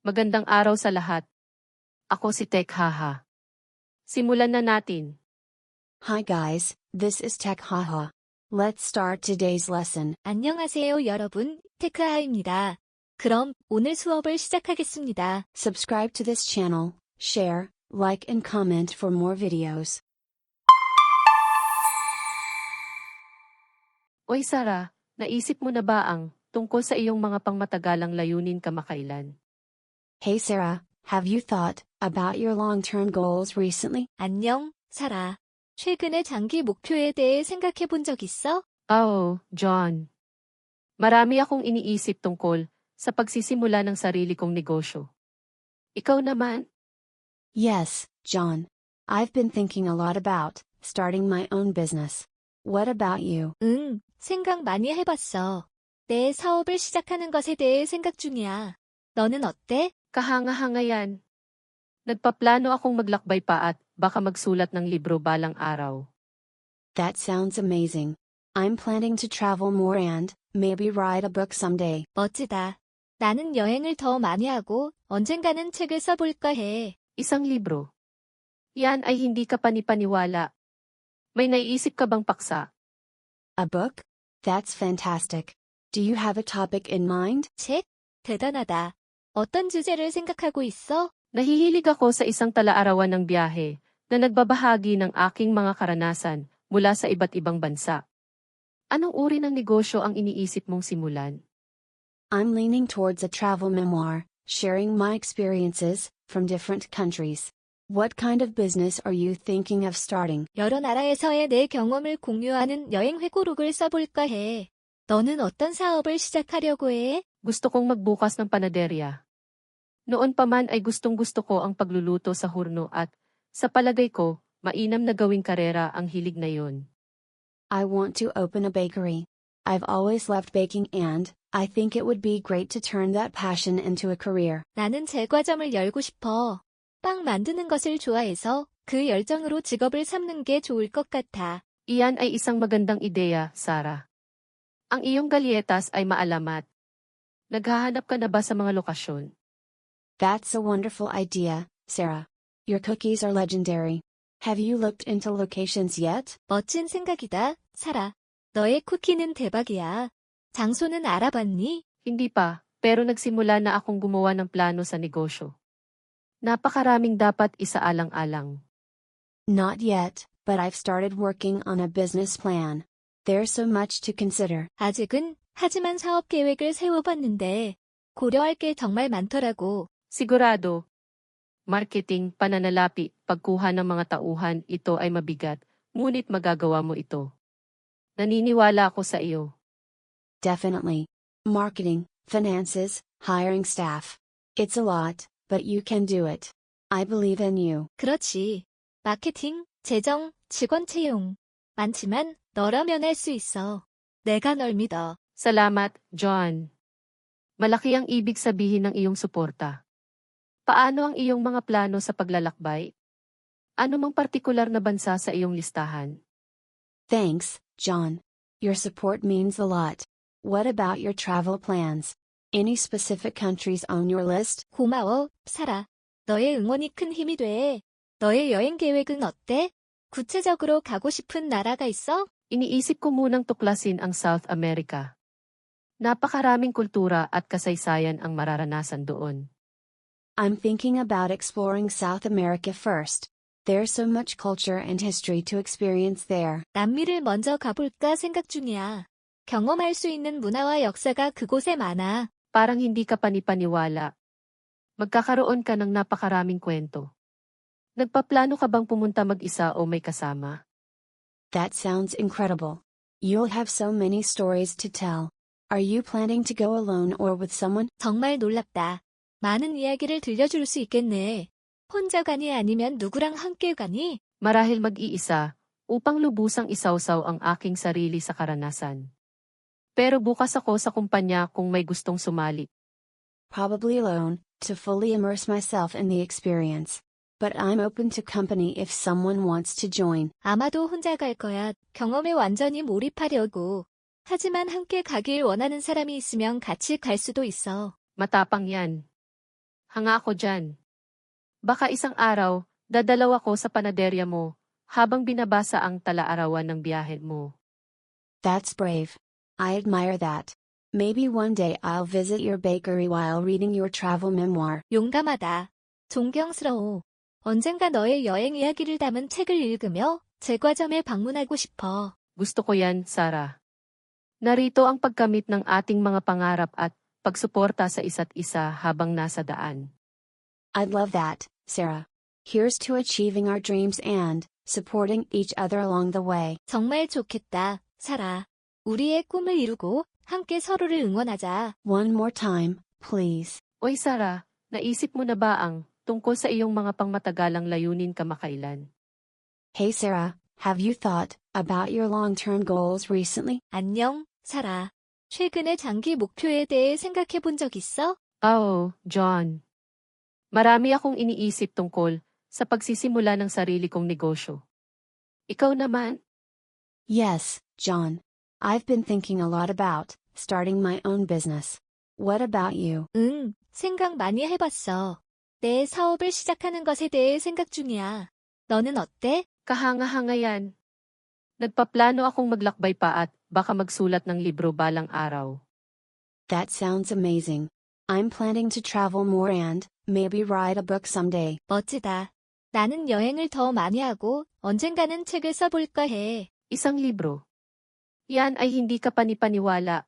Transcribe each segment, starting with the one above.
Magandang araw sa lahat. Ako si Tech Haha. Simulan na natin. Hi guys, this is Tech Haha. Let's start today's lesson. 안녕하세요 여러분, 테크하입니다. 그럼 오늘 수업을 시작하겠습니다. Subscribe to this channel, share, like and comment for more videos. Oy Sarah, naisip mo na ba ang tungkol sa iyong mga pangmatagalang layunin kamakailan? Hey Sarah, have you thought about your long-term goals recently? 안녕, 사라. 최근에 장기 목표에 대해 생각해 본 적 있어? Oh, John. Marami akong iniisip tungkol sa pagsisimula ng sarili kong negosyo. Ikaw naman? Yes, John. I've been thinking a lot about starting my own business. What about you? 응, 생각 많이 해봤어. 내 사업을 시작하는 것에 대해 생각 중이야. 너는 어때? Kahanga-hanga yan. Nagpaplano akong maglakbay pa at baka magsulat ng libro balang araw. That sounds amazing. I'm planning to travel more and maybe write a book someday. 멋지다. 나는 여행을 더 많이 하고 언젠가는 책을 써볼까 해. Isang libro. Yan ay hindi ka panipaniwala. May naiisip ka bang paksa? A book? That's fantastic. Do you have a topic in mind? 책? 대단하다. 어떤 주제를 생각하고 있어? Nahihilig ako sa isang talaarawan ng biyahe na nagbabahagi ng aking mga karanasan mula sa iba't ibang bansa. Anong uri ng negosyo ang iniisip mong simulan? I'm leaning towards a travel memoir, sharing my experiences from different countries. What kind of business are you thinking of starting? 여러 나라에서의 내 경험을 공유하는 여행 회고록을 써볼까 해. 너는 어떤 사업을 시작하려고 해? Gusto kong magbukas ng panaderya. Noon pa man ay gustong-gusto ko ang pagluluto sa hurno at, sa palagay ko, mainam na gawing karera ang hilig na yun. I want to open a bakery. I've always loved baking and I think it would be great to turn that passion into a career. 나는 제과점을 열고 싶어. 빵 만드는 것을 좋아해서 그 열정으로 직업을 삼는 게 좋을 것 같아. Iyan ay isang magandang ideya, Sarah. Ang iyong galyetas ay maalamat. Naghahanap ka na ba sa mga lokasyon? That's a wonderful idea, Sarah. Your cookies are legendary. Have you looked into locations yet? 멋진 생각이다, 사라. 너의 쿠키는 대박이야. 장소는 알아봤니? Hindi pa, pero nagsimula na akong gumawa ng plano sa negosyo. Napakaraming dapat isaalang-alang. Not yet, but I've started working on a business plan. There's so much to consider. 아직은, 하지만 사업 계획을 세워봤는데, 고려할 게 정말 많더라고. Sigurado. Marketing, pananalapi, pagkuha ng mga tauhan, ito ay mabigat, ngunit magagawa mo ito. Naniniwala ako sa iyo. Definitely. Marketing, finances, hiring staff. It's a lot, but you can do it. I believe in you. 그렇지. 마케팅, 재정, 직원 채용. 많지만 너라면 할 수 있어. 내가 널 믿어. Salamat, John. Malaki ang ibig sabihin ng iyong suporta. Paano ang iyong mga plano sa paglalakbay? Ano mang partikular na bansa sa iyong listahan? Thanks, John. Your support means a lot. What about your travel plans? Any specific countries on your list? 고마워, 사라. 너의 응원이 큰 힘이 돼. 너의 여행 계획은 어때? 구체적으로 가고 싶은 나라가 있어? Iniisip ko munang tuklasin ang South America. Napakaraming kultura at kasaysayan ang mararanasan doon. I'm thinking about exploring South America first. There's so much culture and history to experience there. 남미를 먼저 가볼까 생각 중이야. 경험할 수 있는 문화와 역사가 그곳에 많아. Parang hindi ka panipaniwala. Magkakaroon ka ng napakaraming kwento. Nagpaplano ka bang pumunta mag-isa o may kasama? That sounds incredible. You'll have so many stories to tell. Are you planning to go alone or with someone? 정말 놀랍다. 많은 이야기를 들려줄 수 있겠네. 혼자 가니 아니면 누구랑 함께 가니? Marahil mag-iisa, upang lubusang isawsaw ang aking sarili sa karanasan. Pero bukas ako sa kumpanya kung may gustong sumali. Probably alone, to fully immerse myself in the experience. But I'm open to company if someone wants to join. 아마도 혼자 갈 거야. 경험에 완전히 몰입하려고. 하지만 함께 가길 원하는 사람이 있으면 같이 갈 수도 있어. Matapang yan. Hanga ako dyan. Baka isang araw, dadalaw ako sa panaderya mo, habang binabasa ang tala-arawan ng biyahe mo. That's brave. I admire that. Maybe one day I'll visit your bakery while reading your travel memoir. 용감하다. 존경스러워. 언젠가 너의 여행 이야기를 담은 책을 읽으며 제과점에 방문하고 싶어. Gusto ko yan, Sarah. Narito ang pagkamit ng ating mga pangarap at pagsuporta sa isa't isa habang nasa daan. I'd love that, Sarah. Here's to achieving our dreams and supporting each other along the way. 정말 좋겠다, 사라. 우리의 꿈을 이루고 함께 서로를 응원하자. One more time, please. Oy Sarah, naisip mo na ba ang tungkol sa iyong mga pangmatagalang layunin kamakailan? Hey Sarah, have you thought about your long-term goals recently? 안녕, 사라. 최근에 장기 목표에 대해 생각해 본 적 있어? Oh, John. Marami akong iniisip tungkol sa pagsisimula ng sarili kong negosyo. Ikaw naman? Yes, John. I've been thinking a lot about starting my own business. What about you? 응, 생각 많이 해봤어. 내 사업을 시작하는 것에 대해 생각 중이야. 너는 어때? Kahanga-hanga yan. Nagpaplano akong maglakbay pa at baka magsulat ng libro balang araw. That sounds amazing. I'm planning to travel more and maybe write a book someday. 멋지다. 나는 여행을 더 많이 하고 언젠가는 책을 써볼까 해. Isang libro. Yan ay hindi ka panipaniwala.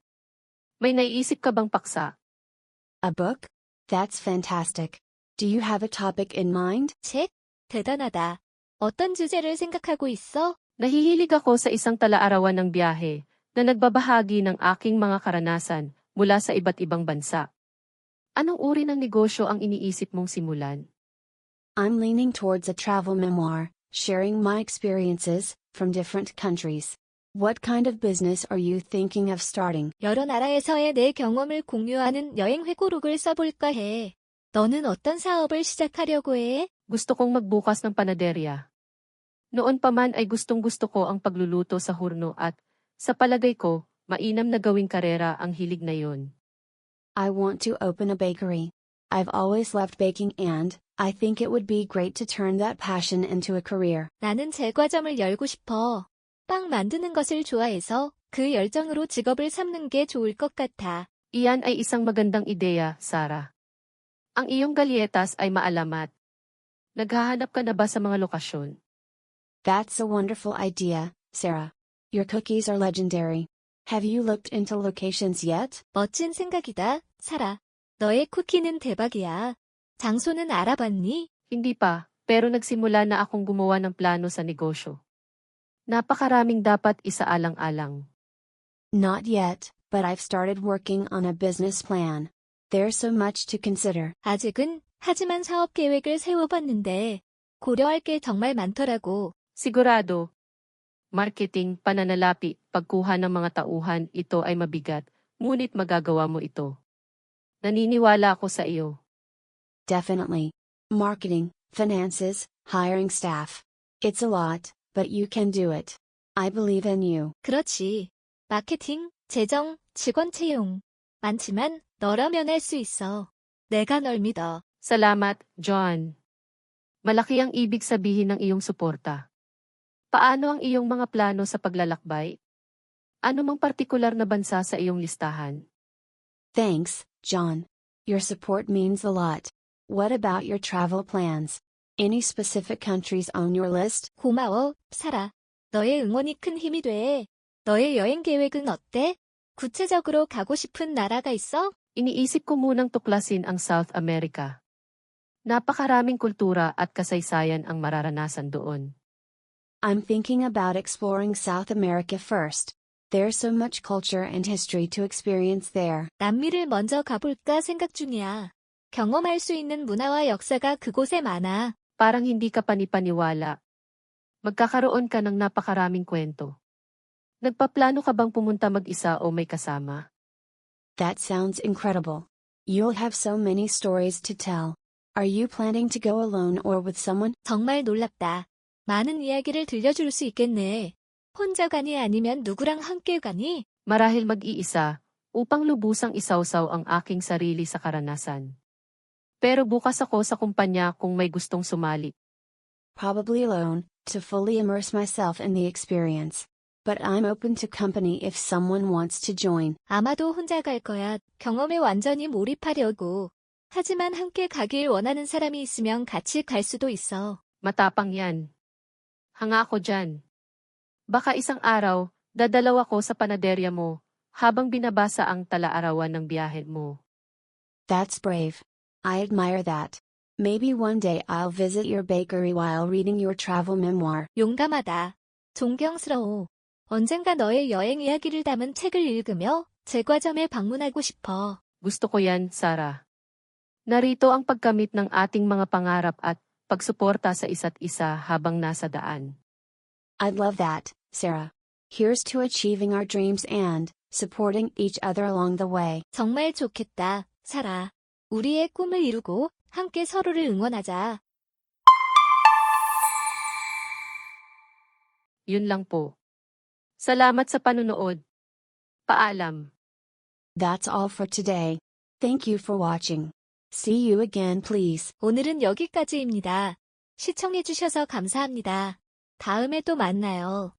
May naiisip ka bang paksa? A book? That's fantastic. Do you have a topic in mind? 책? 대단하다. 어떤 주제를 생각하고 있어? Nahihilig ako sa isang tala-arawan ng biyahe na nagbabahagi ng aking mga karanasan mula sa iba't ibang bansa. Anong uri ng negosyo ang iniisip mong simulan? I'm leaning towards a travel memoir, sharing my experiences from different countries. What kind of business are you thinking of starting? 여러 나라에서의 내 경험을 공유하는 여행 회고록을 써볼까 해. 너는 어떤 사업을 시작하려고 해? Gusto kong magbukas ng panaderya. Noon pa man ay gustong-gusto ko ang pagluluto sa hurno at, sa palagay ko, mainam na gawing karera ang hilig na yun. I want to open a bakery. I've always loved baking and I think it would be great to turn that passion into a career. 나는 제과점을 열고 싶어. 빵 만드는 것을 좋아해서 그 열정으로 직업을 삼는 게 좋을 것 같아. Iyan ay isang magandang ideya, Sarah. Ang iyong galyetas ay maalamat. Naghahanap ka na ba sa mga lokasyon? That's a wonderful idea, Sarah. Your cookies are legendary. Have you looked into locations yet? 멋진 생각이다, 사라. 너의 쿠키는 대박이야. 장소는 알아봤니? Hindi pa, pero nagsimula na akong gumawa ng plano sa negosyo. Napakaraming dapat isaalang-alang. Not yet, but I've started working on a business plan. There's so much to consider. 아직은, 하지만 사업 계획을 세워봤는데 고려할 게 정말 많더라고. Sigurado. Marketing, pananalapi, pagkuha ng mga tauhan, ito ay mabigat, ngunit magagawa mo ito. Naniniwala ako sa iyo. Definitely. Marketing, finances, hiring staff. It's a lot, but you can do it. I believe in you. 그렇지. 마케팅, 재정, 직원 채용. 많지만 너라면 할 수 있어. 내가 널 믿어. Salamat, John. Malaki ang ibig sabihin ng iyong suporta. Paano ang iyong mga plano sa paglalakbay? Ano mang partikular na bansa sa iyong listahan? Thanks, John. Your support means a lot. What about your travel plans? Any specific countries on your list? 고마워, 사라. 너의 응원이 큰 힘이 돼. 너의 여행 계획은 어때? 구체적으로 가고 싶은 나라가 있어? Iniisip ko munang tuklasin ang South America. Napakaraming kultura at kasaysayan ang mararanasan doon. I'm thinking about exploring South America first. There's so much culture and history to experience there. 남미를 먼저 가볼까 생각 중이야. 경험할 수 있는 문화와 역사가 그곳에 많아. Parang hindi ka panipaniwala. Magkakaroon ka ng napakaraming kwento. Nagpaplano ka bang pumunta mag-isa o may kasama? That sounds incredible. You'll have so many stories to tell. Are you planning to go alone or with someone? 정말 놀랍다. 많은 이야기를 들려줄 수 있겠네. 혼자 가니 아니면 누구랑 함께 가니? Marahil mag-iisa, upang lubusang isawsaw ang aking sarili sa karanasan. Pero bukas ako sa kumpanya kung may gustong sumali. Probably alone, to fully immerse myself in the experience. But I'm open to company if someone wants to join. 아마도 혼자 갈 거야. 경험에 완전히 몰입하려고. 하지만 함께 가길 원하는 사람이 있으면 같이 갈 수도 있어. Matapang yan. Hanga ako dyan. Baka isang araw, dadalaw ako sa panaderya mo, habang binabasa ang talaarawan ng biyahe mo. That's brave. I admire that. Maybe one day I'll visit your bakery while reading your travel memoir. 용감하다. 존경스러워. 언젠가 너의 여행 이야기를 담은 책을 읽으며 제과점에 방문하고 싶어. Gusto ko yan, Sarah. Narito ang pagkamit ng ating mga pangarap at pagsuporta sa isa't isa habang nasa daan. I'd love that, Sarah. Here's to achieving our dreams and supporting each other along the way. 정말 좋겠다, 사라. 우리의 꿈을 이루고 함께 서로를 응원하자. Yun lang po. Salamat sa panunood. Paalam. That's all for today. Thank you for watching. See you again, please. 오늘은 여기까지입니다. 시청해주셔서 감사합니다. 다음에 또 만나요.